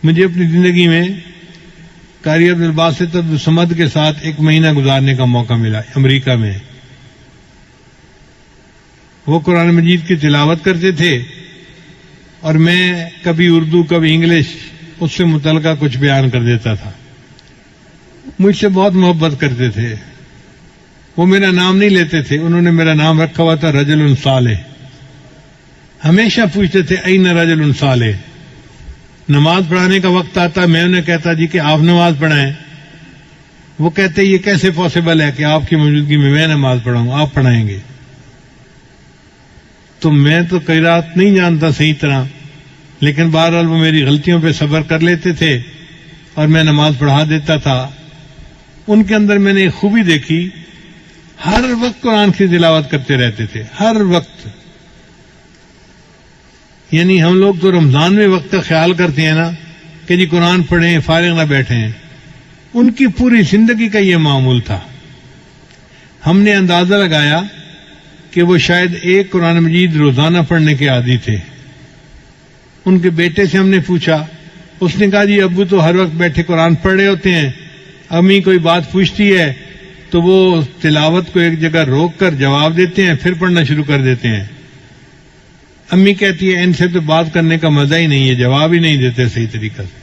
مجھے اپنی زندگی میں قاری عبدالباسط عبدالصمد کے ساتھ 1 مہینہ گزارنے کا موقع ملا امریکہ میں. وہ قرآن مجید کی تلاوت کرتے تھے اور میں کبھی اردو کبھی انگلش اس سے متعلقہ کچھ بیان کر دیتا تھا. مجھ سے بہت محبت کرتے تھے. وہ میرا نام نہیں لیتے تھے, انہوں نے میرا نام رکھا ہوا تھا رجل صالح. ہمیشہ پوچھتے تھے این رجل صالح. نماز پڑھانے کا وقت آتا, میں انہیں کہتا جی کہ آپ نماز پڑھائیں. وہ کہتے یہ کیسے پاسبل ہے کہ آپ کی موجودگی میں میں نماز پڑھاؤں, آپ پڑھائیں گے. تو میں تو قرات نہیں جانتا صحیح طرح, لیکن بہرحال وہ میری غلطیوں پہ صبر کر لیتے تھے اور میں نماز پڑھا دیتا تھا. ان کے اندر میں نے ایک خوبی دیکھی, ہر وقت قرآن کی تلاوت کرتے رہتے تھے, ہر وقت. یعنی ہم لوگ تو رمضان میں وقت کا خیال کرتے ہیں نا کہ جی قرآن پڑھیں فارغ نہ بیٹھیں. ان کی پوری زندگی کا یہ معمول تھا. ہم نے اندازہ لگایا کہ وہ شاید ایک قرآن مجید روزانہ پڑھنے کے عادی تھے. ان کے بیٹے سے ہم نے پوچھا, اس نے کہا جی ابو تو ہر وقت بیٹھے قرآن پڑھ رہے ہوتے ہیں, امی کوئی بات پوچھتی ہے تو وہ تلاوت کو ایک جگہ روک کر جواب دیتے ہیں, پھر پڑھنا شروع کر دیتے ہیں. امی کہتی ہے ان سے تو بات کرنے کا مزہ ہی نہیں ہے, جواب ہی نہیں دیتے صحیح طریقہ سے.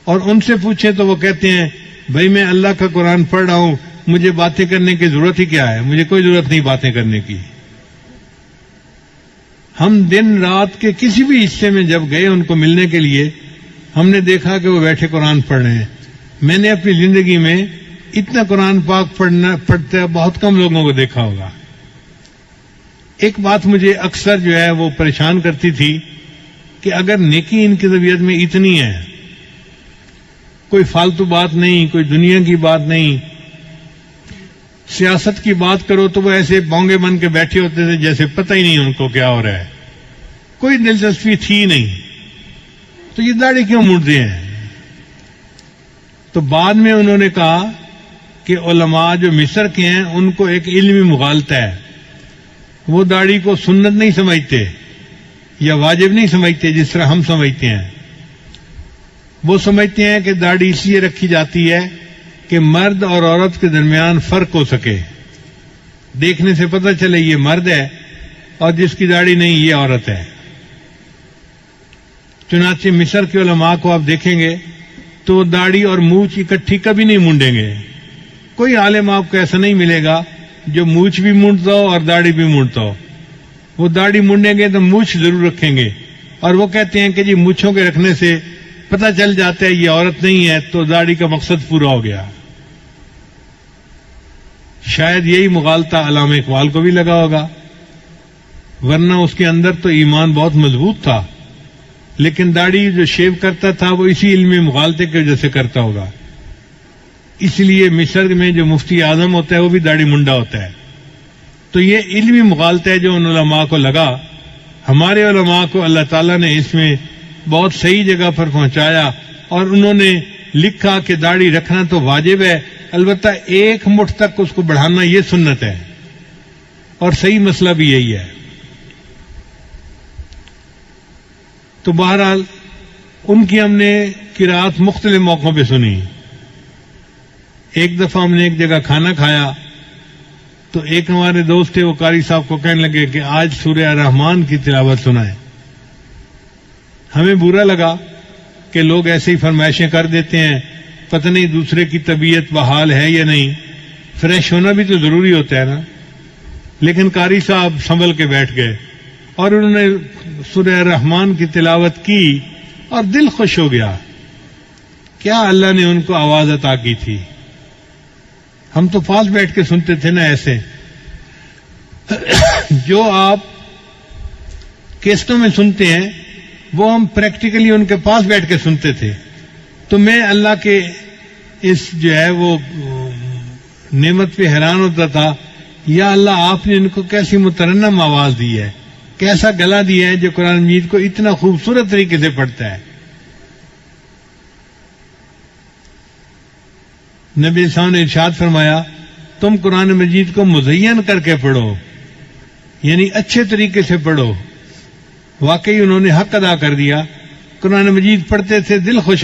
اور ان سے پوچھیں تو وہ کہتے ہیں بھائی میں اللہ کا قرآن پڑھ رہا ہوں, مجھے باتیں کرنے کی ضرورت ہی کیا ہے, مجھے کوئی ضرورت نہیں باتیں کرنے کی. ہم دن رات کے کسی بھی حصے میں جب گئے ان کو ملنے کے لیے, ہم نے دیکھا کہ وہ بیٹھے قرآن پڑھ رہے ہیں. میں نے اپنی زندگی میں اتنا قرآن پاک پڑھتے بہت کم لوگوں کو دیکھا ہوگا. ایک بات مجھے اکثر جو ہے وہ پریشان کرتی تھی کہ اگر نیکی ان کی طبیعت میں اتنی ہے, کوئی فالتو بات نہیں, کوئی دنیا کی بات نہیں, سیاست کی بات کرو تو وہ ایسے بونگے بن کے بیٹھے ہوتے تھے جیسے پتہ ہی نہیں ان کو کیا ہو رہا ہے, کوئی دلچسپی تھی نہیں. تو یہ داڑھی کیوں مڑتے ہیں؟ تو بعد میں انہوں نے کہا کہ علماء جو مصر کے ہیں ان کو ایک علمی مغالطہ ہے, وہ داڑھی کو سنت نہیں سمجھتے یا واجب نہیں سمجھتے جس طرح ہم سمجھتے ہیں. وہ سمجھتے ہیں کہ داڑھی اس لیے رکھی جاتی ہے کہ مرد اور عورت کے درمیان فرق ہو سکے, دیکھنے سے پتہ چلے یہ مرد ہے اور جس کی داڑھی نہیں یہ عورت ہے. چنانچہ مصر کے علماء کو آپ دیکھیں گے تو وہ داڑھی اور مونچھ اکٹھی کبھی نہیں مونڈیں گے. کوئی عالم آپ کو ایسا نہیں ملے گا جو مونچھ بھی مونڈتا ہو اور داڑھی بھی مونڈتا ہو. وہ داڑھی مونڈیں گے تو مونچھ ضرور رکھیں گے, اور وہ کہتے ہیں کہ جی مونچھوں کے رکھنے سے پتہ چل جاتا ہے یہ عورت نہیں ہے, تو داڑھی کا مقصد پورا ہو گیا. شاید یہی مغالطہ علامہ اقبال کو بھی لگا ہوگا, ورنہ اس کے اندر تو ایمان بہت مضبوط تھا, لیکن داڑھی جو شیو کرتا تھا وہ اسی علمی مغالطے کی وجہ سے کرتا ہوگا. اس لیے مصر میں جو مفتی اعظم ہوتا ہے وہ بھی داڑھی منڈا ہوتا ہے. تو یہ علمی مغالطہ ہے جو ان علماء کو لگا. ہمارے علماء کو اللہ تعالیٰ نے اس میں بہت صحیح جگہ پر پہنچایا, اور انہوں نے لکھا کہ داڑھی رکھنا تو واجب ہے, البتہ 1 مٹھ تک اس کو بڑھانا یہ سنت ہے, اور صحیح مسئلہ بھی یہی ہے. تو بہرحال ان کی ہم نے قرات مختلف موقعوں پہ سنی. ایک دفعہ ہم نے ایک جگہ کھانا کھایا تو ایک ہمارے دوست تھے, وہ قاری صاحب کو کہنے لگے کہ آج سورہ الرحمن کی تلاوت سنائیں. ہمیں برا لگا کہ لوگ ایسے ہی فرمائشیں کر دیتے ہیں, پتہ نہیں دوسرے کی طبیعت بحال ہے یا نہیں, فریش ہونا بھی تو ضروری ہوتا ہے نا. لیکن قاری صاحب سنبھل کے بیٹھ گئے اور انہوں نے سورہ الرحمن کی تلاوت کی اور دل خوش ہو گیا. کیا اللہ نے ان کو آواز عطا کی تھی. ہم تو پاس بیٹھ کے سنتے تھے نا ایسے. جو آپ کیسٹوں میں سنتے ہیں وہ ہم پریکٹیکلی ان کے پاس بیٹھ کے سنتے تھے. تو میں اللہ کے اس جو ہے وہ نعمت پہ حیران ہوتا تھا, یا اللہ آپ نے ان کو کیسی مترنم آواز دی ہے, کیسا گلا دیا ہے جو قرآن مجید کو اتنا خوبصورت طریقے سے پڑھتا ہے. نبی صاحب نے ارشاد فرمایا تم قرآن مجید کو مزین کر کے پڑھو, یعنی اچھے طریقے سے پڑھو. واقعی انہوں نے حق ادا کر دیا. قرآن مجید پڑھتے تھے، دل خوش